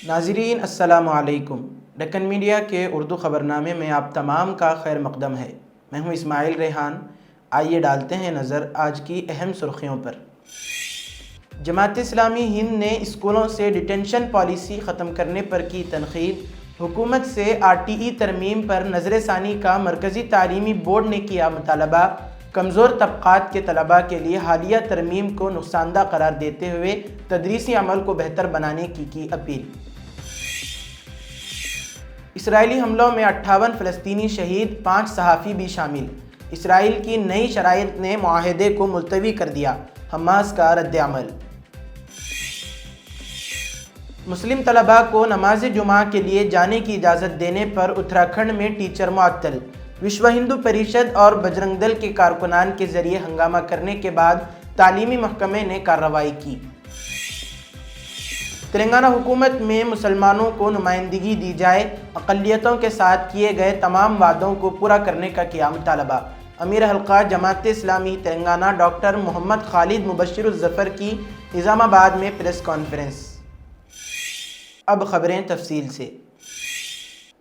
ناظرین السلام علیکم۔ ڈکن میڈیا کے اردو خبرنامے میں آپ تمام کا خیر مقدم ہے۔ میں ہوں اسماعیل ریحان۔ آئیے ڈالتے ہیں نظر آج کی اہم سرخیوں پر۔ جماعت اسلامی ہند نے اسکولوں سے ڈیٹینشن پالیسی ختم کرنے پر کی تنقید۔ حکومت سے RTE ترمیم پر نظر ثانی کا مرکزی تعلیمی بورڈ نے کیا مطالبہ۔ کمزور طبقات کے طلباء کے لیے حالیہ ترمیم کو نقصان دہ قرار دیتے ہوئے تدریسی عمل کو بہتر بنانے کی اپیل۔ اسرائیلی حملوں میں 58 فلسطینی شہید، 5 صحافی بھی شامل۔ اسرائیل کی نئی شرائط نے معاہدے کو ملتوی کر دیا، حماس کا رد عمل۔ مسلم طلباء کو نماز جمعہ کے لیے جانے کی اجازت دینے پر اتراکھنڈ میں ٹیچر معطل۔ وشو ہندو پریشد اور بجرنگ دل کے کارکنان کے ذریعے ہنگامہ کرنے کے بعد تعلیمی محکمے نے کارروائی کی۔ تلنگانہ حکومت میں مسلمانوں کو نمائندگی دی جائے، اقلیتوں کے ساتھ کیے گئے تمام وعدوں کو پورا کرنے کا کیا مطالبہ۔ امیر حلقہ جماعت اسلامی تلنگانہ ڈاکٹر محمد خالد مبشر الظفر کی نظام آباد میں پریس کانفرنس۔ اب خبریں تفصیل سے۔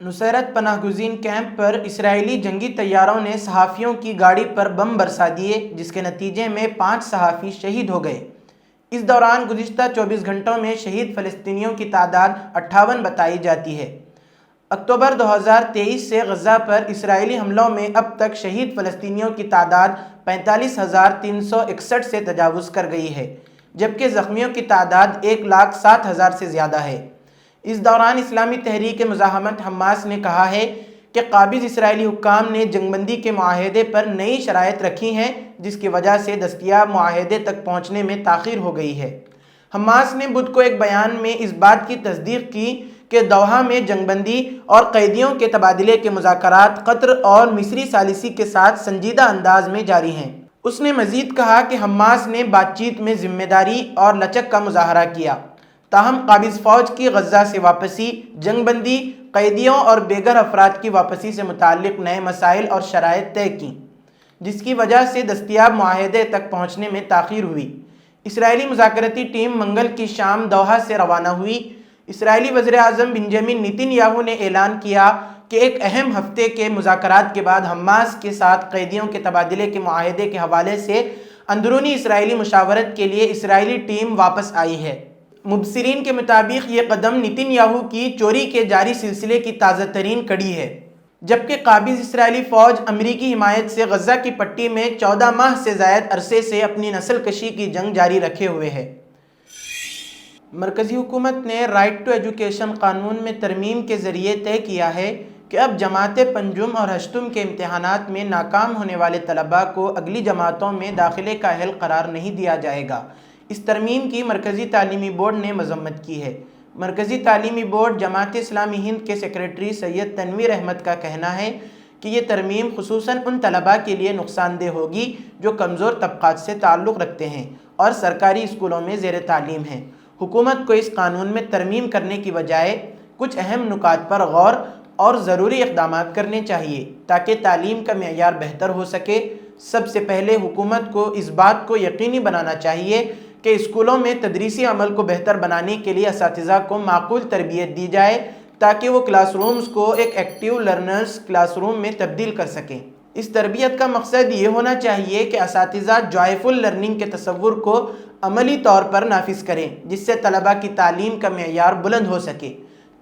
نصیرت پناہ گزین کیمپ پر اسرائیلی جنگی طیاروں نے صحافیوں کی گاڑی پر بم برسا دیے، جس کے نتیجے میں 5 صحافی شہید ہو گئے۔ اس دوران گزشتہ 24 گھنٹوں میں شہید فلسطینیوں کی تعداد 58 بتائی جاتی ہے۔ اکتوبر 2023 سے غزہ پر اسرائیلی حملوں میں اب تک شہید فلسطینیوں کی تعداد 45,361 سے تجاوز کر گئی ہے، جبکہ زخمیوں کی تعداد 1,07,000 سے زیادہ ہے۔ اس دوران اسلامی تحریک مزاحمت حماس نے کہا ہے کہ قابض اسرائیلی حکام نے جنگ بندی کے معاہدے پر نئی شرائط رکھی ہیں، جس کی وجہ سے دستیاب معاہدے تک پہنچنے میں تاخیر ہو گئی ہے۔ حماس نے بدھ کو ایک بیان میں اس بات کی تصدیق کی کہ دوحہ میں جنگ بندی اور قیدیوں کے تبادلے کے مذاکرات قطر اور مصری ثالثی کے ساتھ سنجیدہ انداز میں جاری ہیں۔ اس نے مزید کہا کہ حماس نے بات چیت میں ذمہ داری اور لچک کا مظاہرہ کیا، تاہم قابض فوج کی غزہ سے واپسی، جنگ بندی، قیدیوں اور بے گھر افراد کی واپسی سے متعلق نئے مسائل اور شرائط طے کیں، جس کی وجہ سے دستیاب معاہدے تک پہنچنے میں تاخیر ہوئی۔ اسرائیلی مذاکراتی ٹیم منگل کی شام دوحہ سے روانہ ہوئی۔ اسرائیلی وزیر اعظم بنجامن نیتن یاہو نے اعلان کیا کہ ایک اہم ہفتے کے مذاکرات کے بعد حماس کے ساتھ قیدیوں کے تبادلے کے معاہدے کے حوالے سے اندرونی اسرائیلی مشاورت کے لیے اسرائیلی ٹیم واپس آئی ہے۔ مبصرین کے مطابق یہ قدم نیتن یاہو کی چوری کے جاری سلسلے کی تازہ ترین کڑی ہے، جبکہ قابض اسرائیلی فوج امریکی حمایت سے غزہ کی پٹی میں 14 ماہ سے زائد عرصے سے اپنی نسل کشی کی جنگ جاری رکھے ہوئے ہے۔ مرکزی حکومت نے رائٹ ٹو ایجوکیشن قانون میں ترمیم کے ذریعے طے کیا ہے کہ اب جماعت پنجم اور ہشتم کے امتحانات میں ناکام ہونے والے طلباء کو اگلی جماعتوں میں داخلے کا اہل قرار نہیں دیا جائے گا۔ اس ترمیم کی مرکزی تعلیمی بورڈ نے مذمت کی ہے۔ مرکزی تعلیمی بورڈ جماعت اسلامی ہند کے سیکریٹری سید تنویر احمد کا کہنا ہے کہ یہ ترمیم خصوصاً ان طلباء کے لیے نقصان دہ ہوگی جو کمزور طبقات سے تعلق رکھتے ہیں اور سرکاری اسکولوں میں زیر تعلیم ہیں۔ حکومت کو اس قانون میں ترمیم کرنے کی بجائے کچھ اہم نکات پر غور اور ضروری اقدامات کرنے چاہیے تاکہ تعلیم کا معیار بہتر ہو سکے۔ سب سے پہلے حکومت کو اس بات کو یقینی بنانا چاہیے کہ اسکولوں میں تدریسی عمل کو بہتر بنانے کے لیے اساتذہ کو معقول تربیت دی جائے تاکہ وہ کلاس رومز کو ایک ایکٹیو لرنرز کلاس روم میں تبدیل کر سکیں۔ اس تربیت کا مقصد یہ ہونا چاہیے کہ اساتذہ جوائفل لرننگ کے تصور کو عملی طور پر نافذ کریں، جس سے طلباء کی تعلیم کا معیار بلند ہو سکے۔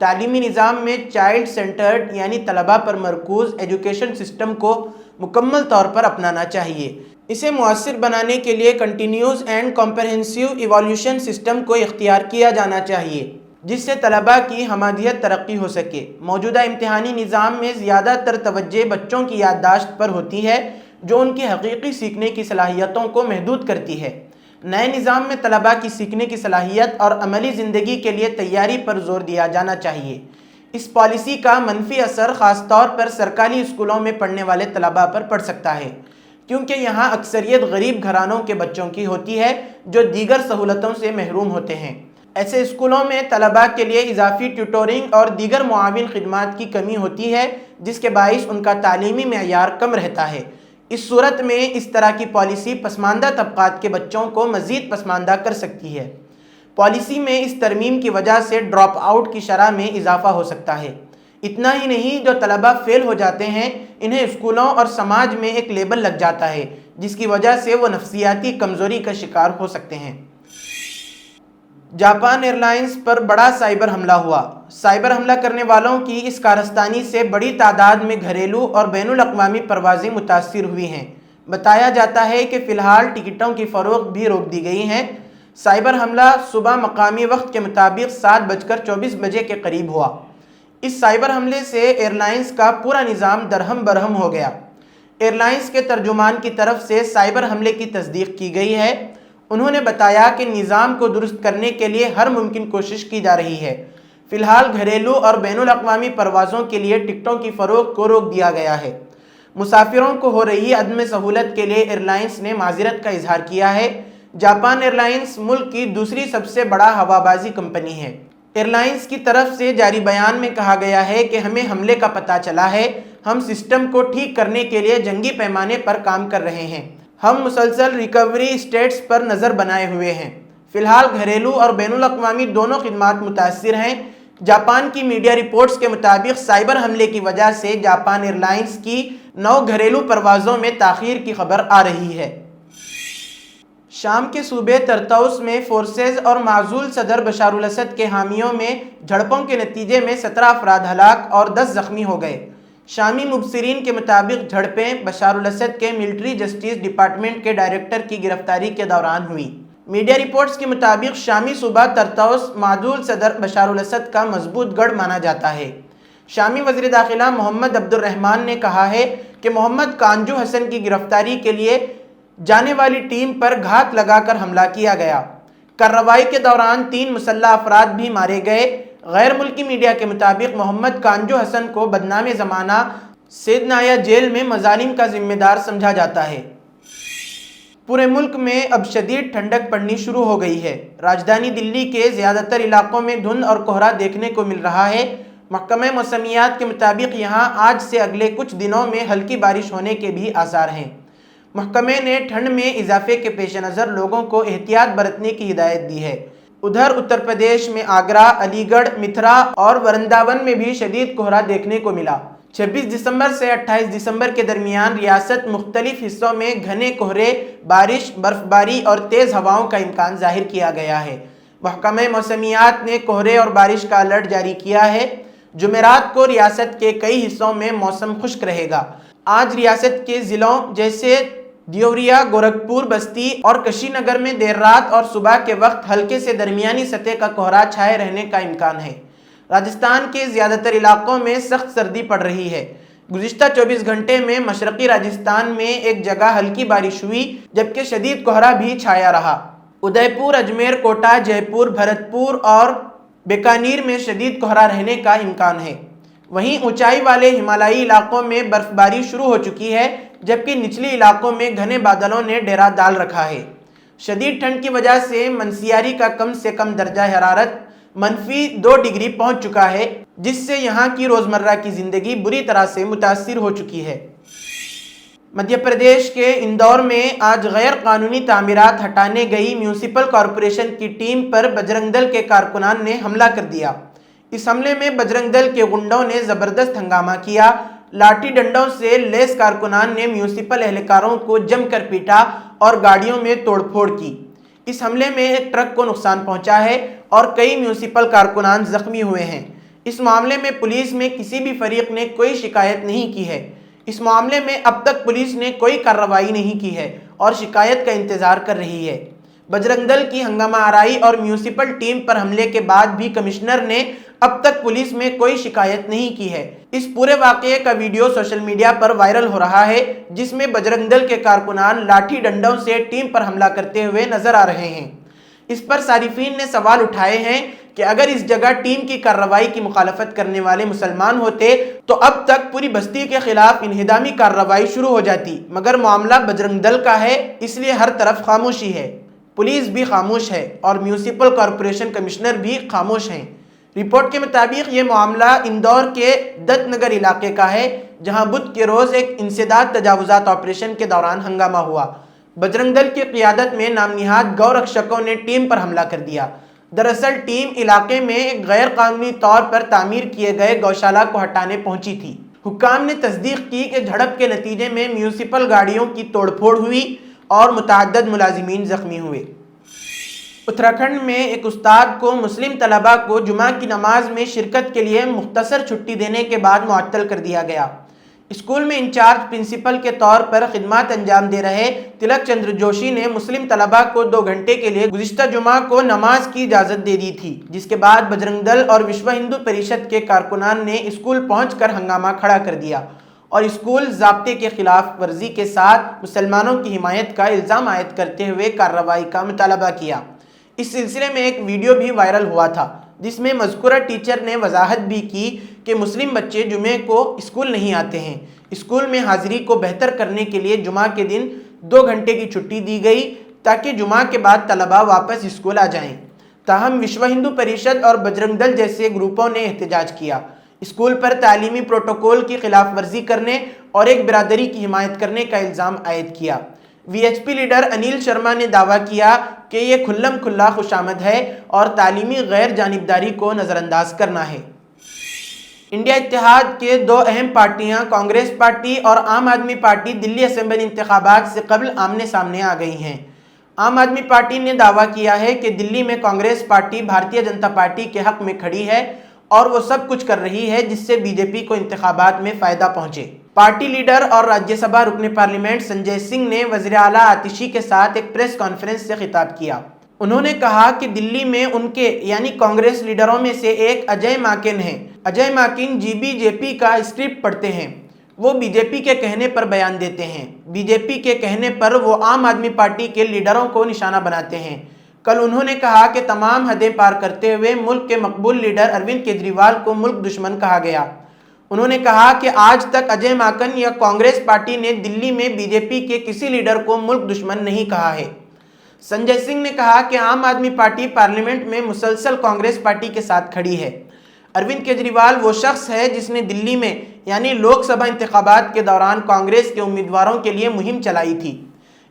تعلیمی نظام میں چائلڈ سینٹرڈ یعنی طلباء پر مرکوز ایجوکیشن سسٹم کو مکمل طور پر اپنانا چاہیے۔ اسے مؤثر بنانے کے لیے کنٹینیوس اینڈ کمپریہنسو ایوالویشن سسٹم کو اختیار کیا جانا چاہیے، جس سے طلباء کی ہمدردیت ترقی ہو سکے۔ موجودہ امتحانی نظام میں زیادہ تر توجہ بچوں کی یادداشت پر ہوتی ہے، جو ان کی حقیقی سیکھنے کی صلاحیتوں کو محدود کرتی ہے۔ نئے نظام میں طلباء کی سیکھنے کی صلاحیت اور عملی زندگی کے لیے تیاری پر زور دیا جانا چاہیے۔ اس پالیسی کا منفی اثر خاص طور پر سرکاری اسکولوں میں پڑھنے والے طلباء پر پڑ سکتا ہے، کیونکہ یہاں اکثریت غریب گھرانوں کے بچوں کی ہوتی ہے جو دیگر سہولتوں سے محروم ہوتے ہیں۔ ایسے اسکولوں میں طلباء کے لیے اضافی ٹیوٹورنگ اور دیگر معاون خدمات کی کمی ہوتی ہے، جس کے باعث ان کا تعلیمی معیار کم رہتا ہے۔ اس صورت میں اس طرح کی پالیسی پسماندہ طبقات کے بچوں کو مزید پسماندہ کر سکتی ہے۔ پالیسی میں اس ترمیم کی وجہ سے ڈراپ آؤٹ کی شرح میں اضافہ ہو سکتا ہے۔ اتنا ہی نہیں، جو طلبہ فیل ہو جاتے ہیں انہیں اسکولوں اور سماج میں ایک لیبل لگ جاتا ہے جس کی وجہ سے وہ نفسیاتی کمزوری کا شکار ہو سکتے ہیں۔ جاپان ایئر لائنز پر بڑا سائبر حملہ ہوا۔ سائبر حملہ کرنے والوں کی اس کارستانی سے بڑی تعداد میں گھریلو اور بین الاقوامی پروازیں متاثر ہوئی ہیں۔ بتایا جاتا ہے کہ فی الحال ٹکٹوں کی فروخت بھی روک دی گئی ہیں۔ سائبر حملہ صبح مقامی وقت کے مطابق 7:24 بجے کے قریب ہوا۔ اس سائبر حملے سے ایئر لائنز کا پورا نظام درہم برہم ہو گیا۔ ایئر لائنز کے ترجمان کی طرف سے سائبر حملے کی تصدیق کی گئی ہے۔ انہوں نے بتایا کہ نظام کو درست کرنے کے لیے ہر ممکن کوشش کی جا رہی ہے۔ فی الحال گھریلو اور بین الاقوامی پروازوں کے لیے ٹکٹوں کی فروخت کو روک دیا گیا ہے۔ مسافروں کو ہو رہی عدم سہولت کے لیے ایئر لائنز نے معذرت کا اظہار کیا ہے۔ جاپان ایئر لائنز ملک کی دوسری سب سے بڑا ہوابازی کمپنی ہے۔ ایئر لائنز کی طرف سے جاری بیان میں کہا گیا ہے کہ ہمیں حملے کا پتہ چلا ہے، ہم سسٹم کو ٹھیک کرنے کے لیے جنگی پیمانے پر کام کر رہے ہیں، ہم مسلسل ریکوری اسٹیٹس پر نظر بنائے ہوئے ہیں۔ فی الحال گھریلو اور بین الاقوامی دونوں خدمات متاثر ہیں۔ جاپان کی میڈیا رپورٹس کے مطابق سائبر حملے کی وجہ سے جاپان ایئر لائنز کی 9 گھریلو پروازوں میں تاخیر کی خبر آ رہی ہے۔ شام کے صوبے طرطوس میں فورسز اور معزول صدر بشار الاسد کے حامیوں میں جھڑپوں کے نتیجے میں 17 افراد ہلاک اور 10 زخمی ہو گئے۔ شامی مبصرین کے مطابق جھڑپیں بشار الاسد کے ملٹری جسٹس ڈپارٹمنٹ کے ڈائریکٹر کی گرفتاری کے دوران ہوئی۔ میڈیا رپورٹس کے مطابق شامی صوبہ طرطوس معزول صدر بشار الاسد کا مضبوط گڑھ مانا جاتا ہے۔ شامی وزیر داخلہ محمد عبد الرحمن نے کہا ہے کہ محمد کانجو حسن کی گرفتاری کے لیے جانے والی ٹیم پر گھات لگا کر حملہ کیا گیا۔ کارروائی کے دوران 3 مسلح افراد بھی مارے گئے۔ غیر ملکی میڈیا کے مطابق محمد کانجو حسن کو بدنام زمانہ سیدنایا جیل میں مظالم کا ذمہ دار سمجھا جاتا ہے۔ پورے ملک میں اب شدید ٹھنڈک پڑنی شروع ہو گئی ہے۔ راجدھانی دلی کے زیادہ تر علاقوں میں دھند اور کہرا دیکھنے کو مل رہا ہے۔ محکمہ موسمیات کے مطابق یہاں آج سے اگلے کچھ دنوں میں ہلکی بارش ہونے کے بھی آثار ہیں۔ محکمے نے ٹھنڈ میں اضافے کے پیش نظر لوگوں کو احتیاط برتنے کی ہدایت دی ہے۔ ادھر اتر پردیش میں آگرہ، علی گڑھ، متھرا اور ورنداون میں بھی شدید کہرا دیکھنے کو ملا۔ 26 دسمبر سے 28 دسمبر کے درمیان ریاست مختلف حصوں میں گھنے کہرے، بارش، برف باری اور تیز ہواؤں کا امکان ظاہر کیا گیا ہے۔ محکمہ موسمیات نے کہرے اور بارش کا الرٹ جاری کیا ہے۔ جمعرات کو ریاست کے کئی حصوں میں موسم خشک رہے گا۔ آج ریاست کے ضلعوں جیسے دیوریا، گورکھپور، بستی اور کشی نگر میں دیر رات اور صبح کے وقت ہلکے سے درمیانی سطح کا کہرا چھائے رہنے کا امکان ہے۔ راجستھان کے زیادہ تر علاقوں میں سخت سردی پڑ رہی ہے۔ گزشتہ 24 گھنٹے میں مشرقی راجستھان میں ایک جگہ ہلکی بارش ہوئی جبکہ شدید کہرا بھی چھایا رہا۔ ادے پور، اجمیر، کوٹا، جے پور، بھرتپور اور بیکانیر میں شدید کہرا رہنے کا امکان ہے۔ وہیں اونچائی والے ہمالیائی علاقوں میں برف باری شروع ہو چکی ہے جبکہ نچلی علاقوں میں گھنے بادلوں نے ڈیرا ڈال رکھا ہے۔ شدید ٹھنڈ کی وجہ سے منسیاری کا کم سے کم درجہ حرارت -2 ڈگری پہنچ چکا ہے جس سے یہاں کی روزمرہ کی زندگی بری طرح سے متاثر ہو چکی ہے۔ مدھیہ پردیش کے اندور میں آج غیر قانونی تعمیرات ہٹانے گئی میونسپل کارپوریشن کی ٹیم پر بجرنگ دل کے کارکنان نے حملہ کر دیا۔ اس حملے میں بجرنگ دل کے گنڈوں نے زبردست ہنگامہ کیا۔ لاٹھی ڈنڈوں سے لیس کارکنان نے میونسپل اہلکاروں کو جم کر پیٹا اور گاڑیوں میں توڑ پھوڑ کی۔ اس حملے میں ایک ٹرک کو نقصان پہنچا ہے اور کئی میونسپل کارکنان زخمی ہوئے ہیں۔ اس معاملے میں پولیس میں کسی بھی فریق نے کوئی شکایت نہیں کی ہے۔ اس معاملے میں اب تک پولیس نے کوئی کارروائی نہیں کی ہے اور شکایت کا انتظار کر رہی ہے۔ بجرنگ دل کی ہنگامہ آرائی اور میونسپل ٹیم پر حملے کے بعد بھی کمشنر نے اب تک پولیس میں کوئی شکایت نہیں کی ہے۔ اس پورے واقعے کا ویڈیو سوشل میڈیا پر وائرل ہو رہا ہے جس میں بجرنگ دل کے کارکنان لاٹھی ڈنڈوں سے ٹیم پر حملہ کرتے ہوئے نظر آ رہے ہیں۔ اس پر صارفین نے سوال اٹھائے ہیں کہ اگر اس جگہ ٹیم کی کارروائی کی مخالفت کرنے والے مسلمان ہوتے تو اب تک پوری بستی کے خلاف انہدامی کارروائی شروع ہو جاتی، مگر معاملہ بجرنگ دل کا ہے اس لیے ہر طرف خاموشی ہے۔ پولیس بھی خاموش ہے اور میونسپل کارپوریشن کمشنر بھی خاموش ہیں۔ رپورٹ کے مطابق یہ معاملہ اندور کے دت نگر علاقے کا ہے جہاں بدھ کے روز ایک انسداد تجاوزات آپریشن کے دوران ہنگامہ ہوا۔ بجرنگ دل کی قیادت میں نام نہاد گو رکشکوں نے ٹیم پر حملہ کر دیا۔ دراصل ٹیم علاقے میں ایک غیر قانونی طور پر تعمیر کیے گئے گوشالہ کو ہٹانے پہنچی تھی۔ حکام نے تصدیق کی کہ جھڑپ کے نتیجے میں میونسپل گاڑیوں کی توڑ پھوڑ ہوئی اور متعدد ملازمین زخمی ہوئے۔ اتراکھنڈ میں ایک استاد کو مسلم طلباء کو جمعہ کی نماز میں شرکت کے لیے مختصر چھٹی دینے کے بعد معطل کر دیا گیا۔ اسکول میں انچارج پرنسپل کے طور پر خدمات انجام دے رہے تلک چندر جوشی نے مسلم طلباء کو 2 گھنٹے کے لیے گزشتہ جمعہ کو نماز کی اجازت دے دی تھی، جس کے بعد بجرنگ دل اور وشو ہندو پریشد کے کارکنان نے اسکول پہنچ کر ہنگامہ کھڑا کر دیا اور اسکول ضابطے کے خلاف ورزی کے ساتھ مسلمانوں کی حمایت کا الزام عائد کرتے ہوئے کارروائی کا مطالبہ کیا۔ اس سلسلے میں ایک ویڈیو بھی وائرل ہوا تھا جس میں مذکورہ ٹیچر نے وضاحت بھی کی کہ مسلم بچے جمعے کو اسکول نہیں آتے ہیں۔ اسکول میں حاضری کو بہتر کرنے کے لیے جمعہ کے دن 2 گھنٹے کی چھٹی دی گئی تاکہ جمعہ کے بعد طلباء واپس اسکول آ جائیں۔ تاہم وشو ہندو پریشد اور بجرنگ دل جیسے گروپوں نے احتجاج کیا، اسکول پر تعلیمی پروٹوکول کی خلاف ورزی کرنے اور ایک برادری کی حمایت کرنے کا الزام عائد کیا۔ V H P leader Anil Sharma نے دعویٰ کیا کہ یہ کھلم کھلا خوشامد ہے اور تعلیمی غیر جانبداری کو نظر انداز کرنا ہے۔ انڈیا اتحاد کے 2 اہم پارٹیاں کانگریس پارٹی اور عام آدمی پارٹی دلی اسمبلی انتخابات سے قبل آمنے سامنے آ گئی ہیں۔ عام آدمی پارٹی نے دعویٰ کیا ہے کہ دلی میں کانگریس پارٹی بھارتیہ جنتا پارٹی کے حق میں کھڑی ہے اور وہ سب کچھ کر رہی ہے جس سے بی جے پی کو انتخابات میں فائدہ پہنچے۔ پارٹی لیڈر اور راجیہ سبھا رکن پارلیمنٹ سنجے سنگھ نے وزیر اعلیٰ آتشی کے ساتھ ایک پریس کانفرنس سے خطاب کیا۔ انہوں نے کہا کہ دلی میں ان کے یعنی کانگریس لیڈروں میں سے ایک اجے ماکن ہیں۔ اجے ماکن بی جے پی کا اسکرپٹ پڑھتے ہیں، وہ بی جے پی کے کہنے پر بیان دیتے ہیں، بی جے پی کے کہنے پر وہ عام آدمی پارٹی کے لیڈروں کو نشانہ بناتے ہیں۔ کل انہوں نے کہا کہ تمام حدیں پار کرتے ہوئے ملک کے مقبول لیڈر اروند کیجریوال کو ملک دشمن کہا گیا۔ انہوں نے کہا کہ آج تک اجے ماکن یا کانگریس پارٹی نے دلی میں بی جے پی کے کسی لیڈر کو ملک دشمن نہیں کہا ہے۔ سنجے سنگھ نے کہا کہ عام آدمی پارٹی پارلیمنٹ میں مسلسل کانگریس پارٹی کے ساتھ کھڑی ہے۔ اروند کیجریوال وہ شخص ہے جس نے دلی میں یعنی لوک سبھا انتخابات کے دوران کانگریس کے امیدواروں کے لیے مہم چلائی تھی۔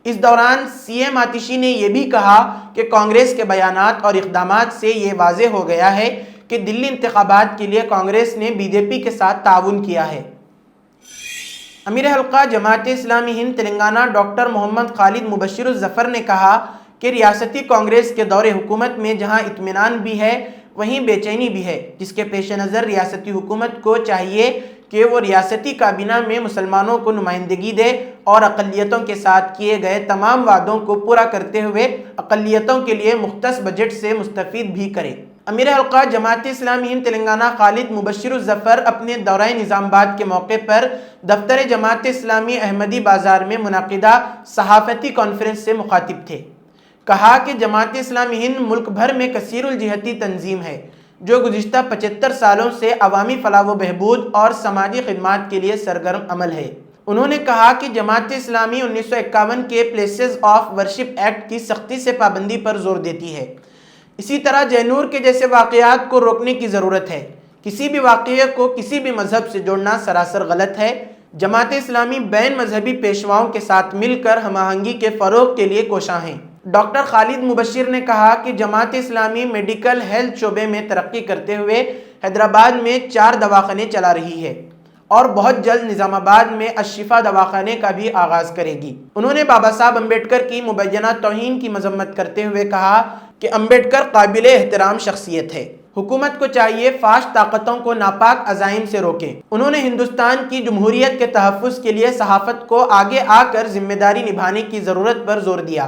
اس دوران سی ایم آتشی نے یہ بھی کہا کہ کانگریس کے بیانات اور اقدامات سے یہ واضح ہو گیا ہے کہ دلی انتخابات کے لیے کانگریس نے بی جے پی کے ساتھ تعاون کیا ہے۔ امیر حلقہ جماعت اسلامی ہند تلنگانہ ڈاکٹر محمد خالد مبشر الظفر نے کہا کہ ریاستی کانگریس کے دور حکومت میں جہاں اطمینان بھی ہے وہیں بے چینی بھی ہے، جس کے پیش نظر ریاستی حکومت کو چاہیے کہ وہ ریاستی کابینہ میں مسلمانوں کو نمائندگی دے اور اقلیتوں کے ساتھ کیے گئے تمام وعدوں کو پورا کرتے ہوئے اقلیتوں کے لیے مختص بجٹ سے مستفید بھی کرے۔ امیر حلقہ جماعت اسلامی ہند تلنگانہ خالد مبشر الظفر اپنے دورہ نظام آباد کے موقع پر دفتر جماعت اسلامی احمدی بازار میں منعقدہ صحافتی کانفرنس سے مخاطب تھے۔ کہا کہ جماعت اسلامی ہند ملک بھر میں کثیر الجہتی تنظیم ہے جو گزشتہ 75 سالوں سے عوامی فلاح و بہبود اور سماجی خدمات کے لیے سرگرم عمل ہے۔ انہوں نے کہا کہ جماعت اسلامی 1951 کے پلیسز آف ورشپ ایکٹ کی سختی سے پابندی پر زور دیتی ہے۔ اسی طرح جینور کے جیسے واقعات کو روکنے کی ضرورت ہے۔ کسی بھی واقعے کو کسی بھی مذہب سے جوڑنا سراسر غلط ہے۔ جماعت اسلامی بین مذہبی پیشواؤں کے ساتھ مل کر ہم آہنگی کے فروغ کے لیے کوشاں ہیں۔ ڈاکٹر خالد مبشر نے کہا کہ جماعت اسلامی میڈیکل ہیلتھ شعبے میں ترقی کرتے ہوئے حیدرآباد میں 4 دواخانے چلا رہی ہے اور بہت جلد نظام آباد میں الشفا دواخانے کا بھی آغاز کرے گی۔ انہوں نے بابا صاحب امبیڈکر کی مبینہ توہین کی مذمت کرتے ہوئے کہا کہ امبیڈکر قابل احترام شخصیت ہے، حکومت کو چاہیے فاش طاقتوں کو ناپاک عزائم سے روکیں۔ انہوں نے ہندوستان کی جمہوریت کے تحفظ کے لیے صحافت کو آگے آ کر ذمہ داری نبھانے کی ضرورت پر زور دیا۔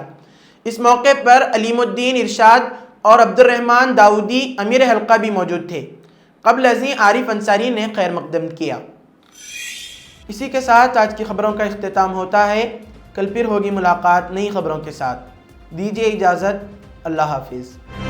اس موقع پر علیم الدین ارشاد اور عبد الرحمن داؤدی امیر حلقہ بھی موجود تھے۔ قبل ازیں عارف انصاری نے خیر مقدم کیا۔ اسی کے ساتھ آج کی خبروں کا اختتام ہوتا ہے۔ کل پھر ہوگی ملاقات نئی خبروں کے ساتھ۔ دیجیے اجازت، اللہ حافظ۔